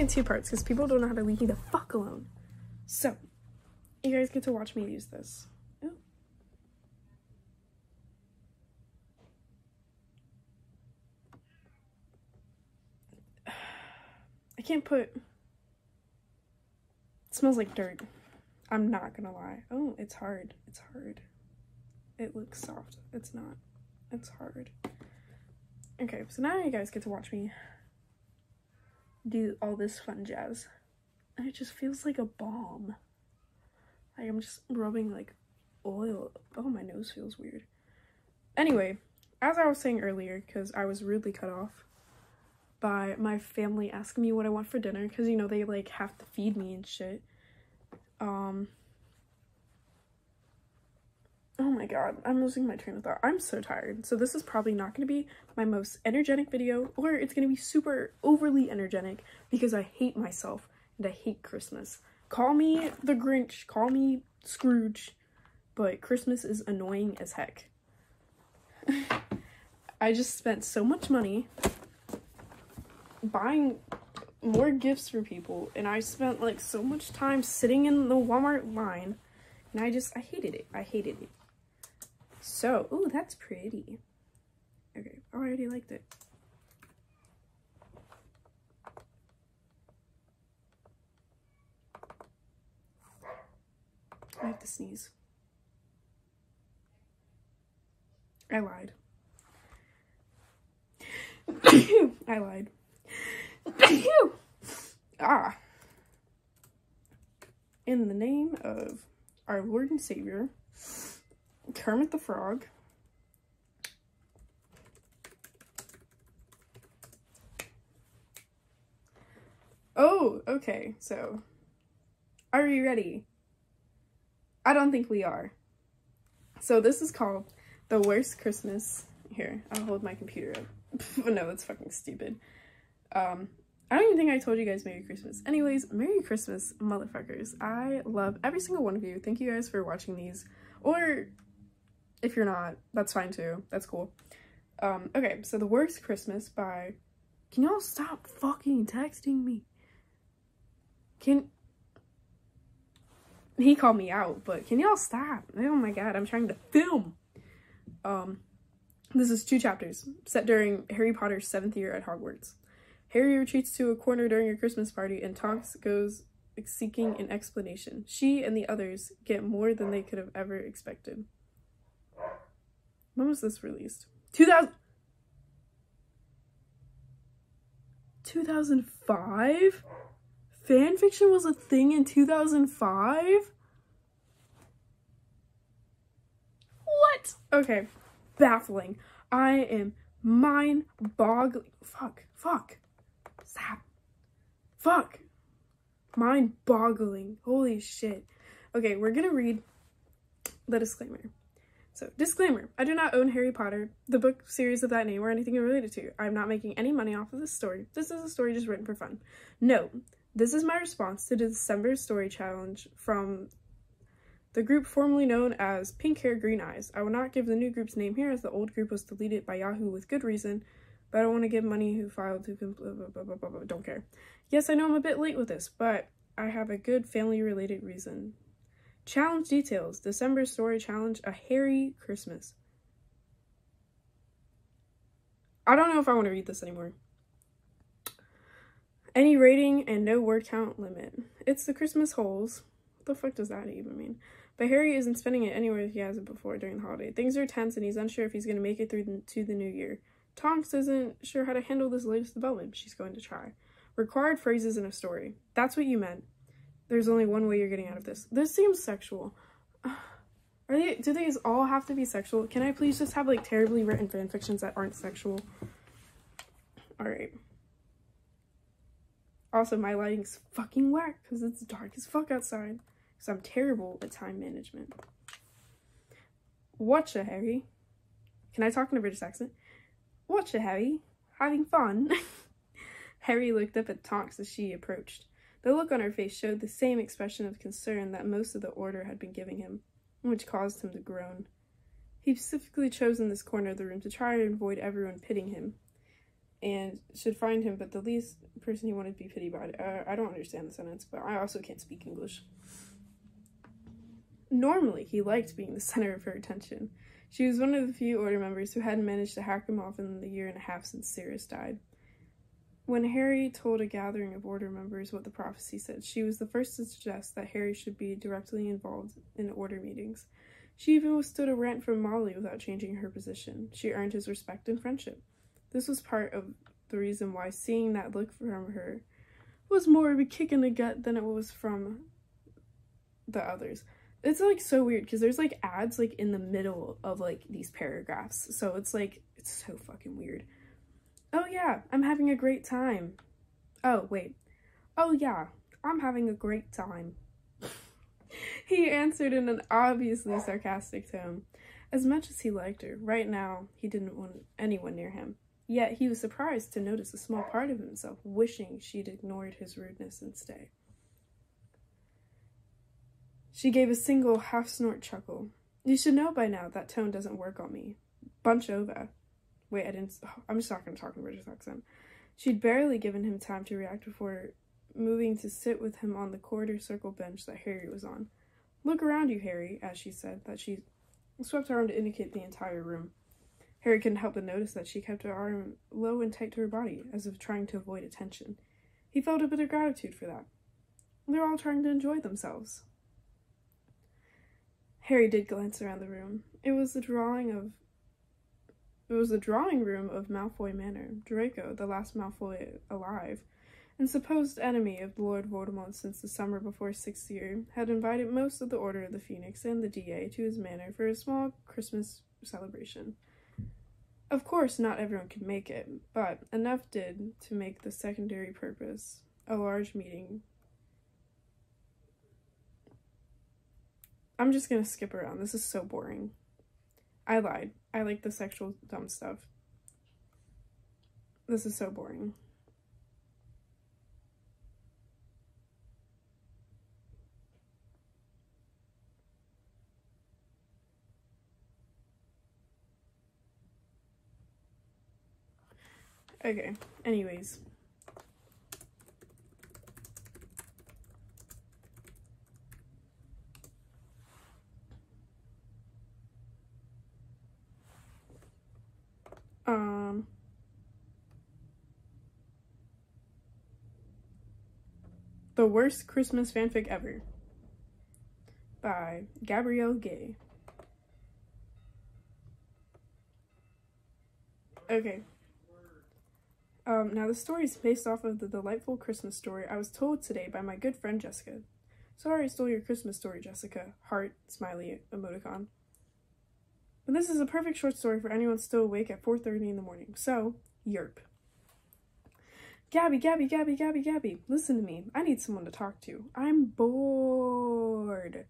in two parts because people don't know how to leave me the fuck alone. So, you guys get to watch me use this. Ooh. I can't put... It smells like dirt. I'm not gonna lie. Oh, it's hard. It's hard. It looks soft. It's not. It's hard. Okay, so now you guys get to watch me do all this fun jazz. And it just feels like a balm. Like I'm just rubbing like oil. Oh, my nose feels weird. Anyway, as I was saying earlier, because I was rudely cut off by my family asking me what I want for dinner, because you know they like have to feed me and shit. Oh my god, I'm losing my train of thought. I'm so tired. So this is probably not going to be my most energetic video, or it's going to be super overly energetic because I hate myself and I hate Christmas. Call me the Grinch, call me Scrooge, but Christmas is annoying as heck. I just spent so much money buying more gifts for people, and I spent like so much time sitting in the Walmart line, and I hated it. I hated it. So, ooh, that's pretty. Okay, I already liked it. I have to sneeze. I lied. I lied. Ah. In the name of our Lord and Savior, Kermit the Frog. Oh, okay, so are you ready? I don't think we are. So this is called The Worst Christmas. Here, I'll hold my computer up. No, that's fucking stupid. I don't even think I told you guys Merry Christmas. Anyways, Merry Christmas, motherfuckers. I love every single one of you. Thank you guys for watching these. Or if you're not, that's fine too. That's cool. Okay, so The Worst Christmas by... Can y'all stop fucking texting me? He called me out, but can y'all stop? Oh my god, I'm trying to film. This is 2 chapters set during Harry Potter's 7th year at Hogwarts. Harry retreats to a corner during a Christmas party, and Tonks goes seeking an explanation. She and the others get more than they could have ever expected. When was this released? 2005? Fanfiction was a thing in 2005? What? Okay. Baffling. I am mind-boggling. Fuck. Stop. Fuck. Mind-boggling. Holy shit. Okay, we're gonna read the disclaimer. So, disclaimer. I do not own Harry Potter, the book series of that name, or anything related to. I'm not making any money off of this story. This is a story just written for fun. No. This is my response to the December Story Challenge from the group formerly known as Pink Hair Green Eyes. I will not give the new group's name here as the old group was deleted by Yahoo with good reason, but I don't want to give money who filed to don't care. Yes, I know I'm a bit late with this, but I have a good family-related reason. Challenge details. December Story Challenge, a hairy Christmas. I don't know if I want to read this anymore. Any rating and no word count limit. It's the Christmas holes. What the fuck does that even mean? But Harry isn't spending it anywhere he hasn't before during the holiday. Things are tense and he's unsure if he's going to make it through to the new year. Tonks isn't sure how to handle this latest development, but she's going to try. Required phrases in a story. That's what you meant. There's only one way you're getting out of this. This seems sexual. Do these all have to be sexual? Can I please just have like terribly written fanfictions that aren't sexual? Alright. Also, my lighting's fucking whack because it's dark as fuck outside. Because I'm terrible at time management. Whatcha, Harry? Can I talk in a British accent? Whatcha, Harry? Having fun? Harry looked up at Tonks as she approached. The look on her face showed the same expression of concern that most of the order had been giving him, which caused him to groan. He specifically chosen this corner of the room to try and avoid everyone pitying him. and should find him, but the least person he wanted to be pitied by. I don't understand the sentence, but I also can't speak English. Normally, he liked being the center of her attention. She was one of the few Order members who hadn't managed to hack him off in the year and a half since Sirius died. When Harry told a gathering of Order members what the prophecy said, she was the first to suggest that Harry should be directly involved in Order meetings. She even withstood a rant from Molly without changing her position. She earned his respect and friendship. This was part of the reason why seeing that look from her was more of a kick in the gut than it was from the others. It's, like, so weird, because there's, like, ads, like, in the middle of, like, these paragraphs. So it's, like, it's so fucking weird. Oh, yeah, I'm having a great time. Oh, wait. Oh, yeah, I'm having a great time. He answered in an obviously sarcastic tone. As much as he liked her, right now, he didn't want anyone near him. Yet he was surprised to notice a small part of himself wishing she'd ignored his rudeness and stay. She gave a single half-snort chuckle. You should know by now that tone doesn't work on me. Bunch over. Wait, I'm just not going to talk in British accent. She'd barely given him time to react before moving to sit with him on the quarter circle bench that Harry was on. Look around you, Harry, as she said, that she swept her arm to indicate the entire room. Harry couldn't help but notice that she kept her arm low and tight to her body, as if trying to avoid attention. He felt a bit of gratitude for that. They're all trying to enjoy themselves. Harry did glance around the room. It was the drawing room of Malfoy Manor. Draco, the last Malfoy alive, and supposed enemy of Lord Voldemort since the summer before 6th year, had invited most of the Order of the Phoenix and the DA to his manor for a small Christmas celebration. Of course, not everyone could make it, but enough did to make the secondary purpose a large meeting. I'm just gonna skip around. This is so boring. I lied. I like the sexual dumb stuff. This is so boring. Okay, anyways. The Worst Christmas Fanfic Ever by Gabrielle Gay. Okay. Now the story is based off of the delightful Christmas story I was told today by my good friend Jessica. Sorry I stole your Christmas story, Jessica. Heart, smiley, emoticon. But this is a perfect short story for anyone still awake at 4:30 in the morning. So, yerp. Gabby, listen to me. I need someone to talk to. I'm bored.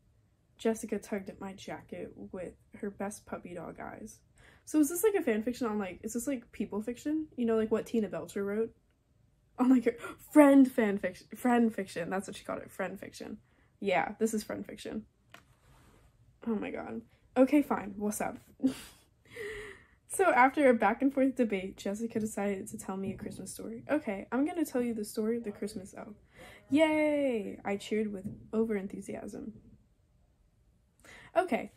Jessica tugged at my jacket with her best puppy dog eyes. So is this like a fan fiction on is this like people fiction? You know, like what Tina Belcher wrote? On like her friend fiction. That's what she called it, friend fiction. Yeah, this is friend fiction. Oh my god. Okay, fine. What's up? So after a back and forth debate, Jessica decided to tell me a Christmas story. Okay, I'm gonna tell you the story of the Christmas elf. Yay! I cheered with over-enthusiasm. Okay.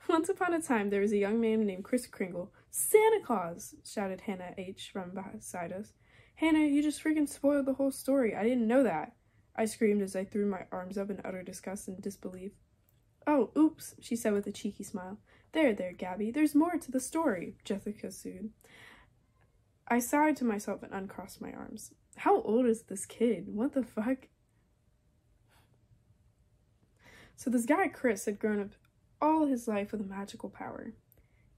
Once upon a time, there was a young man named Kris Kringle. Santa Claus! Shouted Hannah H. from beside us. Hannah, you just freaking spoiled the whole story. I didn't know that. I screamed as I threw my arms up in utter disgust and disbelief. Oh, oops, she said with a cheeky smile. There, Gabby, there's more to the story, Jessica soothed. I sighed to myself and uncrossed my arms. How old is this kid? What the fuck? So this guy, Kris, had grown up all his life with a magical power.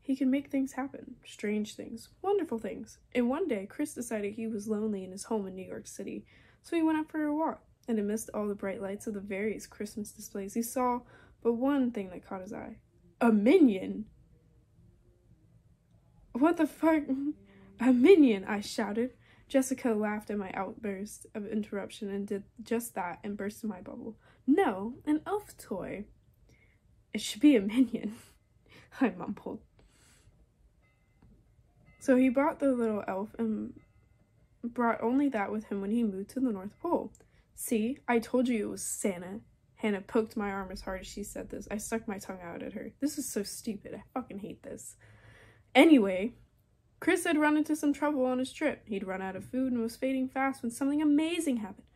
He could make things happen, strange things, wonderful things. And one day, Kris decided he was lonely in his home in New York City, so he went out for a walk. And amidst all the bright lights of the various Christmas displays, he saw but one thing that caught his eye. A minion! What the fuck? A minion, I shouted. Jessica laughed at my outburst of interruption and did just that and burst in my bubble. No, an elf toy. It should be a minion, I mumbled. So he brought the little elf and brought only that with him when he moved to the North Pole. See, I told you it was Santa. Hannah poked my arm as hard as she said this. I stuck my tongue out at her. This is so stupid. I fucking hate this. Anyway, Chris had run into some trouble on his trip. He'd run out of food and was fading fast when something amazing happened.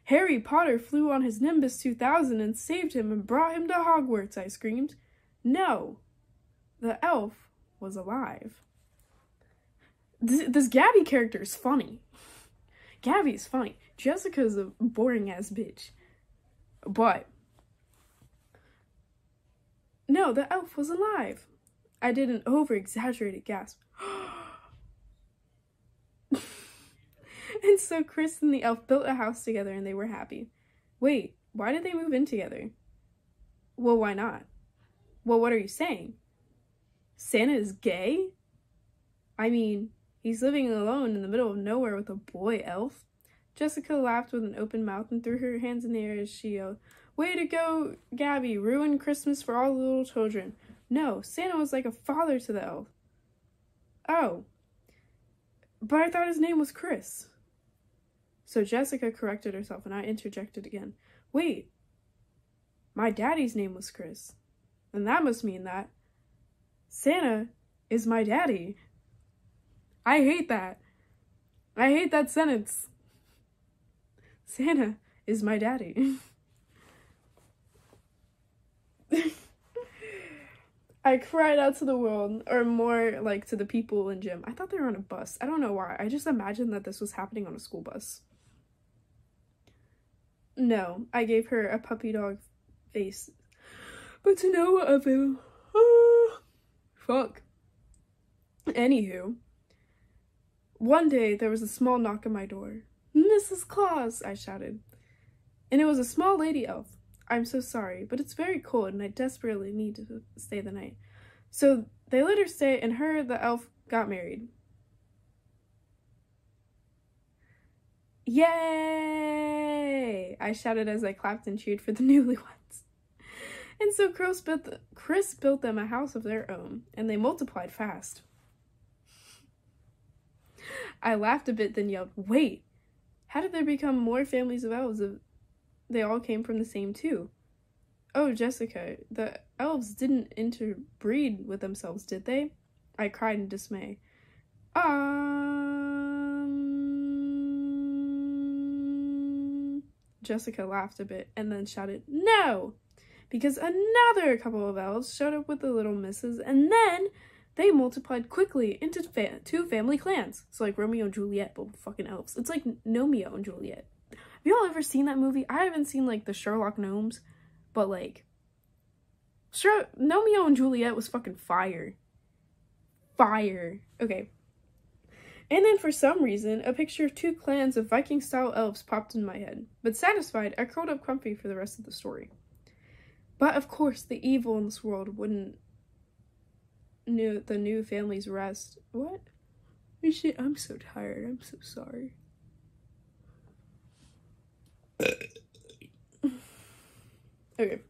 Harry Potter flew on his Nimbus 2000 and saved him and brought him to Hogwarts, I screamed. No, the elf was alive. This Gabby character is funny. Gabby is funny. Jessica's a boring-ass bitch. But, no, the elf was alive. I did an over-exaggerated gasp. And so Chris and the elf built a house together and they were happy. Wait, why did they move in together? Well, why not? Well, what are you saying? Santa is gay? I mean, he's living alone in the middle of nowhere with a boy elf. Jessica laughed with an open mouth and threw her hands in the air as she yelled, Way to go, Gabby, ruin Christmas for all the little children. No, Santa was like a father to the elf. Oh, but I thought his name was Chris. So Jessica corrected herself and I interjected again. Wait, my daddy's name was Chris. And that must mean that Santa is my daddy. I hate that. I hate that sentence. Santa is my daddy. I cried out to the world, or more like to the people in gym. I thought they were on a bus. I don't know why. I just imagined that this was happening on a school bus. No, I gave her a puppy dog face. But to no avail. Fuck. Anywho, one day there was a small knock on my door. Mrs. Claus, I shouted. And it was a small lady elf. I'm so sorry, but it's very cold and I desperately need to stay the night. So they let her stay and her, the elf, got married. Yay! I shouted as I clapped and cheered for the newlyweds. And so Chris built them a house of their own, and they multiplied fast. I laughed a bit, then yelled, Wait! How did there become more families of elves if they all came from the same two? Oh, Jessica, the elves didn't interbreed with themselves, did they? I cried in dismay. Jessica laughed a bit and then shouted, No! Because another couple of elves showed up with the little misses, and then they multiplied quickly into two family clans. It's like Romeo and Juliet, but with fucking elves. It's like Gnomeo and Juliet. Have y'all ever seen that movie? I haven't seen, like, the Sherlock Gnomes, but, like, Gnomeo and Juliet was fucking fire. Fire. Okay. And then for some reason, a picture of two clans of Viking-style elves popped in my head. But satisfied, I curled up comfy for the rest of the story. But of course, the evil in this world wouldn't the new family's rest. What? Shit, I'm so tired. I'm so sorry. Okay.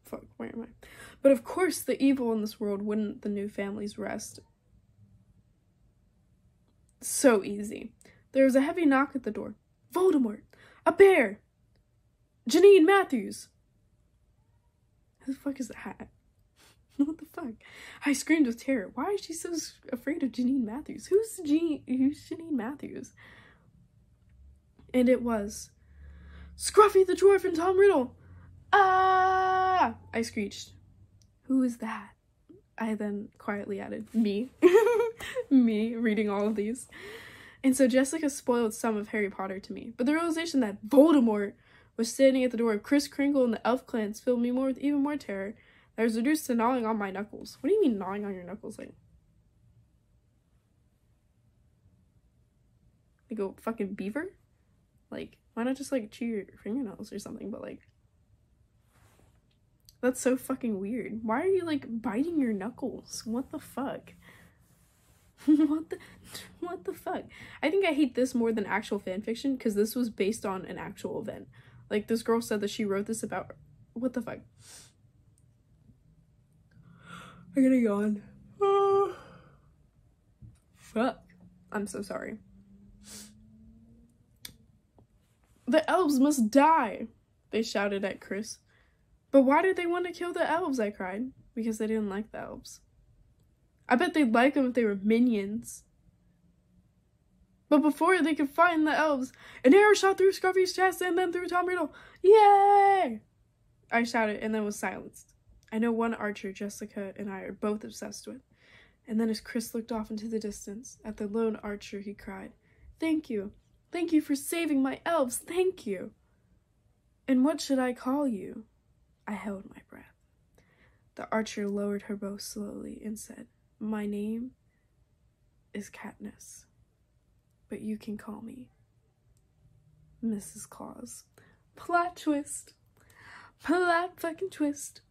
Fuck, where am I? But of course, the evil in this world wouldn't the new family's rest. So easy. There was a heavy knock at the door. Voldemort! A bear! Janine Matthews! Who the fuck is that? What the fuck? I screamed with terror. Why is she so afraid of Janine Matthews? Who's Janine Matthews? And it was Scruffy the Dwarf and Tom Riddle! Ah! I screeched. Who is that? I then quietly added, me. Me, reading all of these. And so Jessica spoiled some of Harry Potter to me. But the realization that Voldemort was standing at the door of Kris Kringle and the elf clans filled me with even more terror. I was reduced to gnawing on my knuckles. What do you mean gnawing on your knuckles? Like a fucking beaver? Like, why not just, like, chew your fingernails or something? But, like, that's so fucking weird. Why are you, like, biting your knuckles? What the fuck? What the fuck? I think I hate this more than actual fanfiction, because this was based on an actual event. Like, this girl said that she wrote this about... What the fuck? I'm gonna yawn. Fuck. I'm so sorry. The elves must die, they shouted at Chris. But why did they want to kill the elves, I cried. Because they didn't like the elves. I bet they'd like them if they were minions. But before they could find the elves, an arrow shot through Scruffy's chest and then through Tom Riddle. Yay! I shouted and then was silenced. I know one archer Jessica and I are both obsessed with. And then as Chris looked off into the distance, at the lone archer he cried, "Thank you. Thank you for saving my elves. Thank you." "And what should I call you?" I held my breath. The archer lowered her bow slowly and said, "My name is Katniss, but you can call me Mrs. Claus." Plot twist. Plot fucking twist.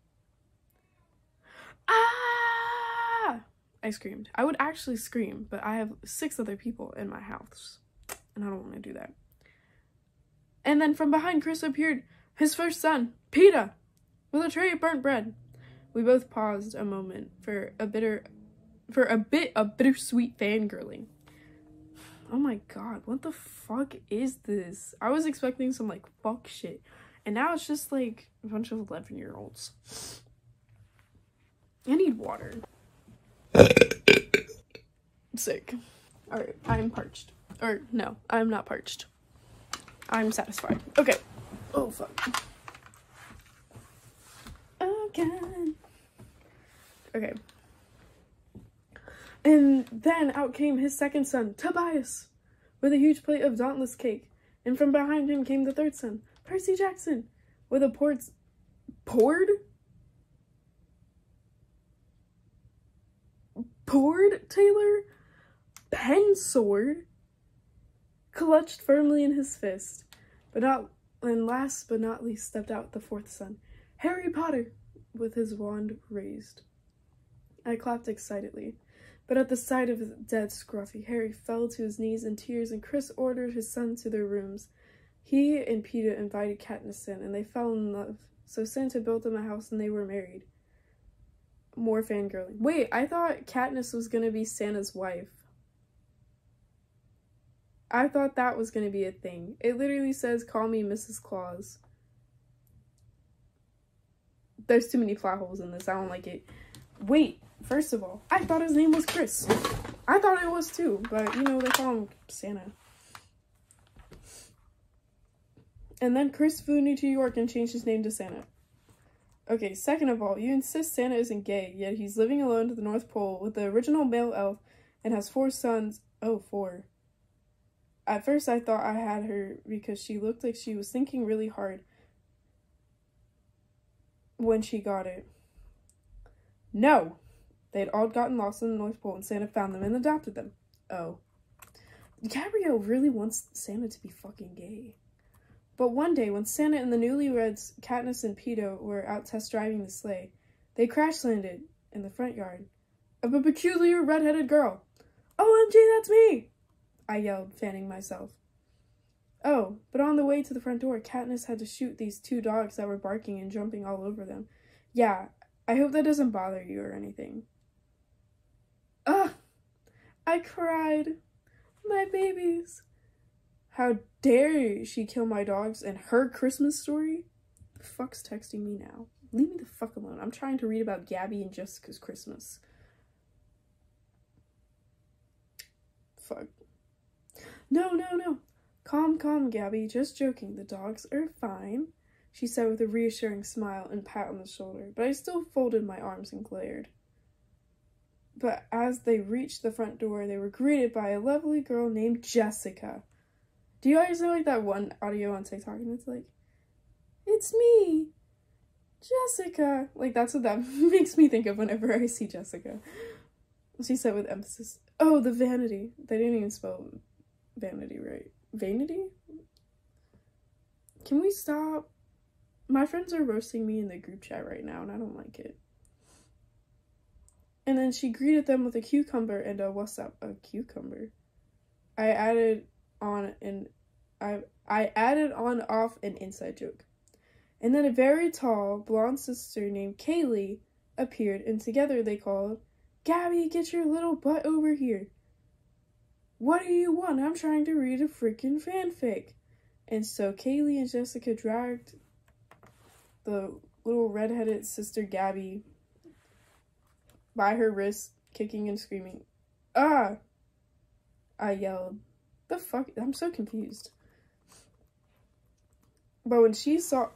Ah! I screamed. I would actually scream, but I have 6 other people in my house, and I don't want to do that. And then from behind Chris appeared his first son, Peeta, with a tray of burnt bread. We both paused a moment for a bit of bittersweet fangirling. Oh my god, what the fuck is this? I was expecting some like fuck shit, and now it's just like a bunch of 11-year-olds. I need water. Sick. Alright, I'm parched. Or no, I'm not parched. I'm satisfied. Okay. Oh fuck. Oh god. Okay. And then out came his second son, Tobias, with a huge plate of Dauntless cake. And from behind him came the third son, Percy Jackson, with a poured Taylor pen sword clutched firmly in his fist. And last but not least stepped out the fourth son, Harry Potter, with his wand raised. I clapped excitedly, but at the sight of the dead Scruffy, Harry fell to his knees in tears, and Chris ordered his sons to their rooms. He and Peeta invited Katniss in, and they fell in love. So Santa built them a house, and they were married. More fangirling. Wait, I thought Katniss was gonna be Santa's wife. I thought that was gonna be a thing. It literally says, "Call me Mrs. Claus." There's too many plot holes in this. I don't like it. Wait, first of all, I thought his name was Chris. I thought it was too, but you know, they call him Santa. And then Chris flew to New York and changed his name to Santa. Okay, second of all, you insist Santa isn't gay, yet he's living alone to the North Pole with the original male elf and has 4 sons. Oh, 4. At first I thought I had her because she looked like she was thinking really hard when she got it. No! They had all gotten lost in the North Pole and Santa found them and adopted them. Oh. Gabrielle really wants Santa to be fucking gay. But one day, when Santa and the newlyweds, Katniss and Peeta, were out test driving the sleigh, they crash-landed in the front yard of a peculiar red-headed girl. "OMG, that's me!" I yelled, fanning myself. Oh, but on the way to the front door, Katniss had to shoot these 2 dogs that were barking and jumping all over them. Yeah, I hope that doesn't bother you or anything. Ugh! I cried. My babies. How dare she kill my dogs and her Christmas story? The fuck's texting me now? Leave me the fuck alone. I'm trying to read about Gabby and Jessica's Christmas. Fuck. No. Calm, Gabby. Just joking. The dogs are fine, she said with a reassuring smile and pat on the shoulder, but I still folded my arms and glared. But as they reached the front door, they were greeted by a lovely girl named Jessica. Do you guys know, like, that one audio on TikTok, and it's like, "It's me, Jessica." Like, that's what that makes me think of whenever I see Jessica. She said with emphasis, "Oh, the vanity." They didn't even spell vanity right. Vanity? Can we stop? My friends are roasting me in the group chat right now, and I don't like it. And then she greeted them with a cucumber and a "what's up?" A cucumber. I added on off an inside joke. And then a very tall, blonde sister named Kaylee appeared, and together they called, "Gabby, get your little butt over here. What do you want? I'm trying to read a freaking fanfic." And so Kaylee and Jessica dragged the little redheaded sister Gabby by her wrist, kicking and screaming. "Ah!" I yelled. The fuck? I'm so confused. But when she saw...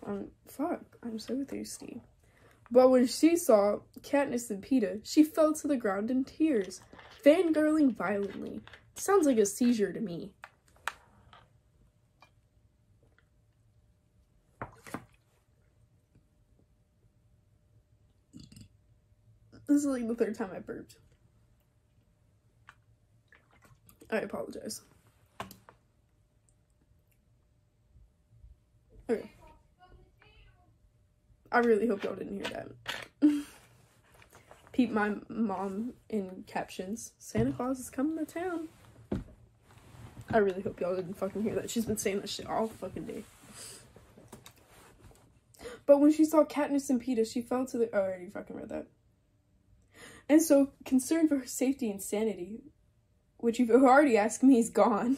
fuck, I'm so thirsty. But when she saw Katniss and Peeta, she fell to the ground in tears, fangirling violently. Sounds like a seizure to me. This is like the third time I burped. I apologize. Okay. I really hope y'all didn't hear that. Peep my mom in captions. Santa Claus is coming to town. I really hope y'all didn't fucking hear that. She's been saying that shit all fucking day. But when she saw Katniss and Peeta, she fell to the... Oh, I already fucking read that. And so, concerned for her safety and sanity, which you've already asked me, is gone,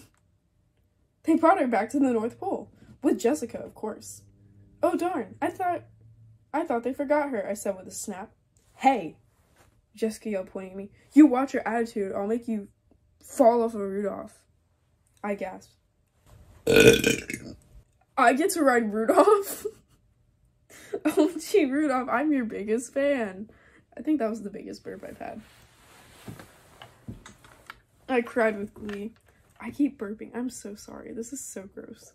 they brought her back to the North Pole. With Jessica, of course. "Oh, darn. I thought they forgot her," I said with a snap. "Hey," Jessica yelled, pointing at me. "You watch your attitude. I'll make you fall off of Rudolph." I gasped. I get to ride Rudolph? Oh, gee, Rudolph, I'm your biggest fan. I think that was the biggest burp I've had. I cried with glee. I keep burping. I'm so sorry. This is so gross.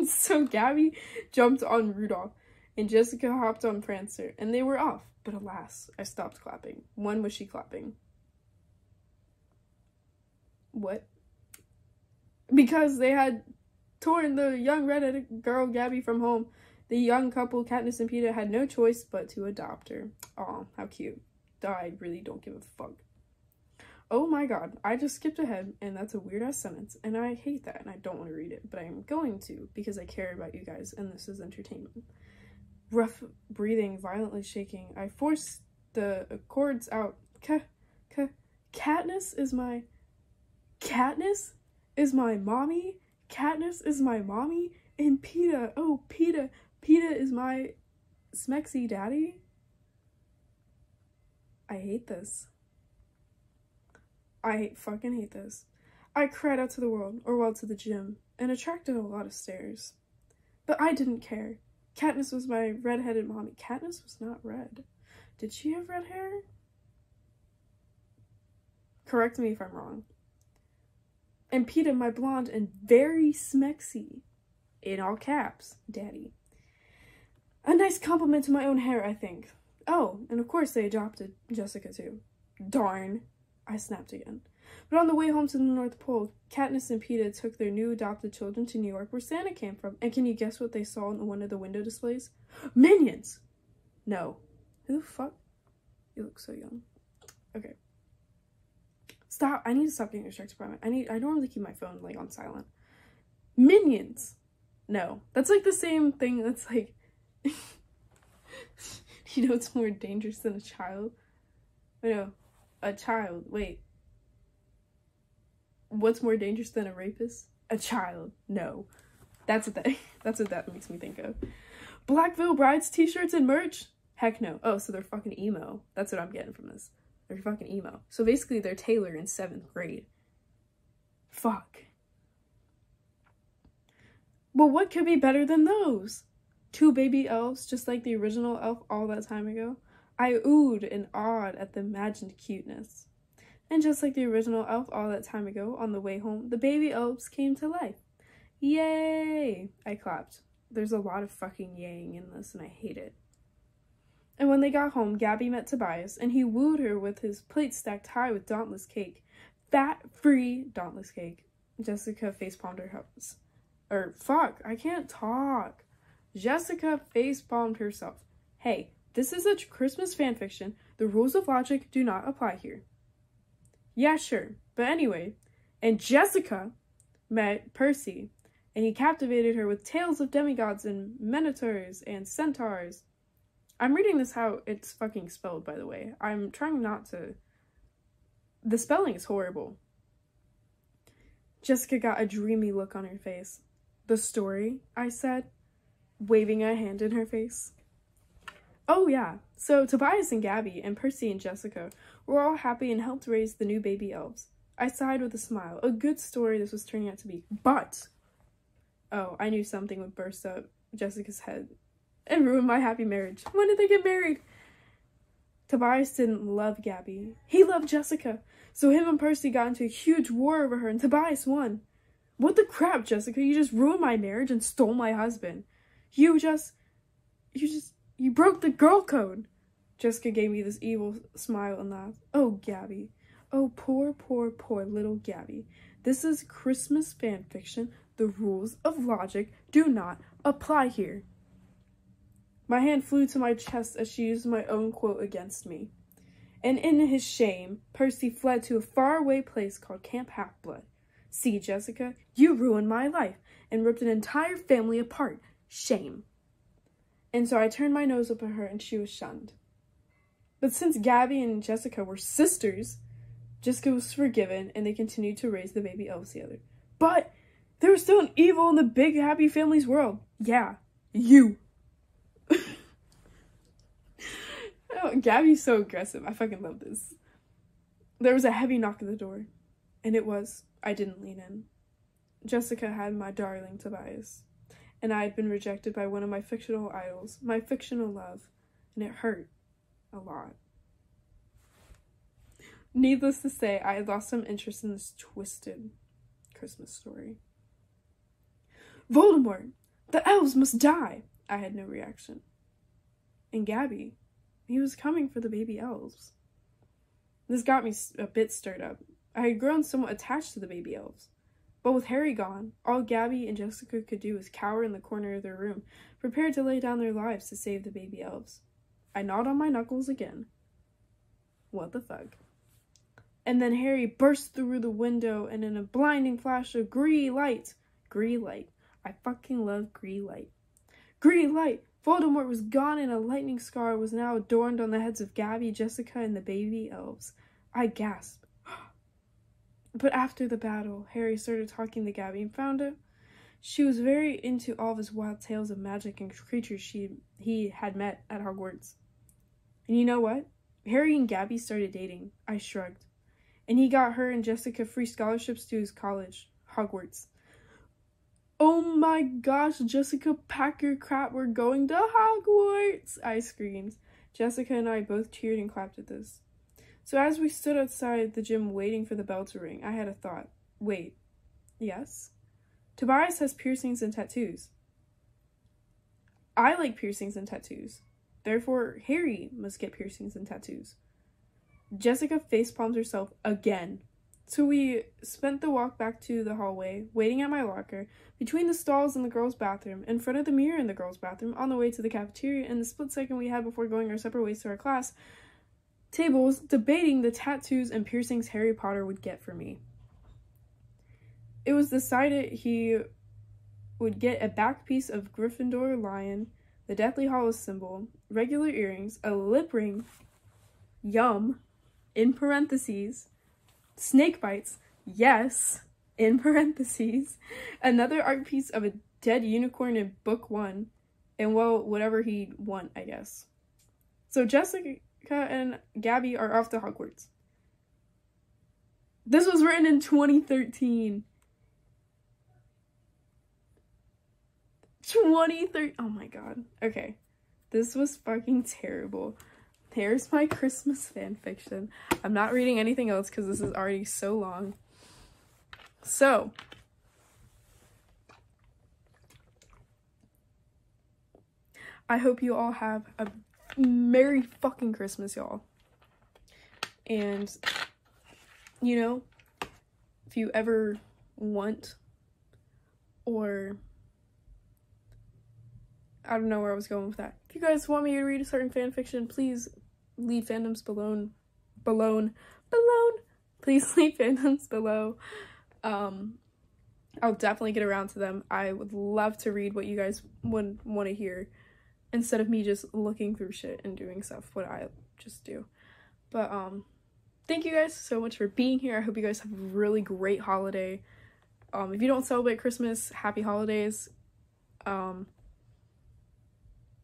So Gabby jumped on Rudolph, and Jessica hopped on Prancer, and they were off. But alas, I stopped clapping. When was she clapping? What? Because they had torn the young redheaded girl Gabby from home. The young couple, Katniss and Peeta, had no choice but to adopt her. Aw, how cute. I really don't give a fuck. Oh my god, I just skipped ahead, and that's a weird-ass sentence, and I hate that, and I don't want to read it, but I'm going to, because I care about you guys, and this is entertainment. Rough breathing, violently shaking, I forced the chords out. Katniss is my... Katniss is my mommy? Katniss is my mommy? And Peeta, oh, Peeta is my smexy daddy? I hate this. I fucking hate this. I cried out to the world, or well, to the gym, and attracted a lot of stares. But I didn't care. Katniss was my red-headed mommy. Katniss was not red. Did she have red hair? Correct me if I'm wrong. And Peeta, my blonde and very smexy, in all caps, daddy. A nice compliment to my own hair, I think. Oh, and of course they adopted Jessica too. Darn. I snapped again. But on the way home to the North Pole, Katniss and Peeta took their new adopted children to New York, where Santa came from. And can you guess what they saw in one of the window displays? Minions! No. Who the fuck? You look so young. Okay. Stop. I need to stop getting distracted by I don't really keep my phone, like, on silent. Minions! No. That's, like, the same thing that's, like... You know it's more dangerous than a child? I know. A child. Wait. What's more dangerous than a rapist? A child. No. That's what that makes me think of. Black Veil Brides t-shirts and merch? Heck no. Oh, so they're fucking emo. That's what I'm getting from this. They're fucking emo. So basically they're Taylor in 7th grade. Fuck. Well, what could be better than those? 2 baby elves, just like the original elf all that time ago. I oohed and awed at the imagined cuteness. And just like the original elf all that time ago, on the way home, the baby elves came to life. Yay! I clapped. There's a lot of fucking yaying in this, and I hate it. And when they got home, Gabby met Tobias, and he wooed her with his plate stacked high with Dauntless cake. Fat-free Dauntless cake. Jessica facepalmed her house. Fuck, I can't talk. Jessica facepalmed herself. Hey, this is a Christmas fanfiction. The rules of logic do not apply here. Yeah, sure. But anyway, and Jessica met Percy, and he captivated her with tales of demigods and minotaurs and centaurs. I'm reading this how it's fucking spelled, by the way. I'm trying not to. The spelling is horrible. Jessica got a dreamy look on her face. The story, I said, waving a hand in her face. Oh yeah, so Tobias and Gabby and Percy and Jessica were all happy and helped raise the new baby elves. I sighed with a smile. A good story this was turning out to be. But, oh, I knew something would burst up Jessica's head and ruin my happy marriage. When did they get married? Tobias didn't love Gabby. He loved Jessica. So him and Percy got into a huge war over her and Tobias won. What the crap, Jessica? You just ruined my marriage and stole my husband. You broke the girl code. Jessica gave me this evil smile and laughed. Oh, Gabby. Oh, poor, poor, poor little Gabby. This is Christmas fan fiction. The rules of logic do not apply here. My hand flew to my chest as she used my own quote against me. And in his shame, Percy fled to a faraway place called Camp Half-Blood. See, Jessica, you ruined my life and ripped an entire family apart. Shame. And so I turned my nose up at her and she was shunned. But since Gabby and Jessica were sisters, Jessica was forgiven and they continued to raise the baby elves together. But there was still an evil in the big happy family's world. Yeah, you. Oh, Gabby's so aggressive. I fucking love this. There was a heavy knock at the door, and I didn't lean in. Jessica had my darling Tobias, and I had been rejected by one of my fictional idols, my fictional love, and it hurt a lot. Needless to say, I had lost some interest in this twisted Christmas story. Voldemort! The elves must die! I had no reaction. And Gabby, he was coming for the baby elves. This got me a bit stirred up. I had grown somewhat attached to the baby elves. But with Harry gone, all Gabby and Jessica could do was cower in the corner of their room, prepared to lay down their lives to save the baby elves. I gnawed on my knuckles again. What the fuck? And then Harry burst through the window, and in a blinding flash of green light, I fucking love green light. Green light! Voldemort was gone and a lightning scar was now adorned on the heads of Gabby, Jessica, and the baby elves. I gasped. But after the battle, Harry started talking to Gabby and found out she was very into all of his wild tales of magic and creatures he had met at Hogwarts. And you know what? Harry and Gabby started dating. I shrugged. And he got her and Jessica free scholarships to his college, Hogwarts. Oh my gosh, Jessica, pack your crap, we're going to Hogwarts! I screamed. Jessica and I both cheered and clapped at this. So as we stood outside the gym waiting for the bell to ring, I had a thought. Wait, yes? Tobias has piercings and tattoos. I like piercings and tattoos. Therefore, Harry must get piercings and tattoos. Jessica facepalmed herself again. So we spent the walk back to the hallway, waiting at my locker, between the stalls in the girls' bathroom, in front of the mirror in the girls' bathroom, on the way to the cafeteria, and the split second we had before going our separate ways to our class tables, debating the tattoos and piercings Harry Potter would get for me. It was decided he would get a back piece of Gryffindor lion, the Deathly Hallows symbol, regular earrings, a lip ring, yum, in parentheses, snake bites, yes, in parentheses, another art piece of a dead unicorn in book 1, and well, whatever he'd want, I guess. So Jessica and Gabby are off to Hogwarts. This was written in 2013. 2013. Oh my god. Okay. This was fucking terrible. Here's my Christmas fanfiction. I'm not reading anything else because this is already so long. So, I hope you all have a Merry fucking Christmas, y'all. And, you know, if you ever want, or I don't know where I was going with that. If you guys want me to read a certain fanfiction, please leave fandoms below. Please leave fandoms below. I'll definitely get around to them. I would love to read what you guys would want to hear. instead of me just looking through shit and doing stuff what I just do. But thank you guys so much for being here. I hope you guys have a really great holiday. If you don't celebrate Christmas, happy holidays.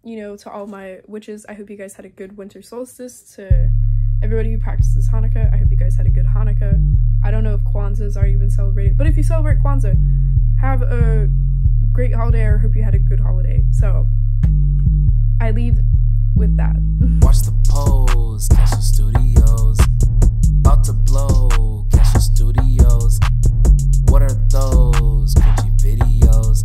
You know, to all my witches, I hope you guys had a good winter solstice. To everybody who practices Hanukkah, I hope you guys had a good Hanukkah. I don't know if Kwanzaa's already been celebrated, but if you celebrate Kwanzaa, have a great holiday, or hope you had a good holiday. So I leave with that. Watch the pose, Castle Studios. About to blow, Castle Studios. What are those cringy videos?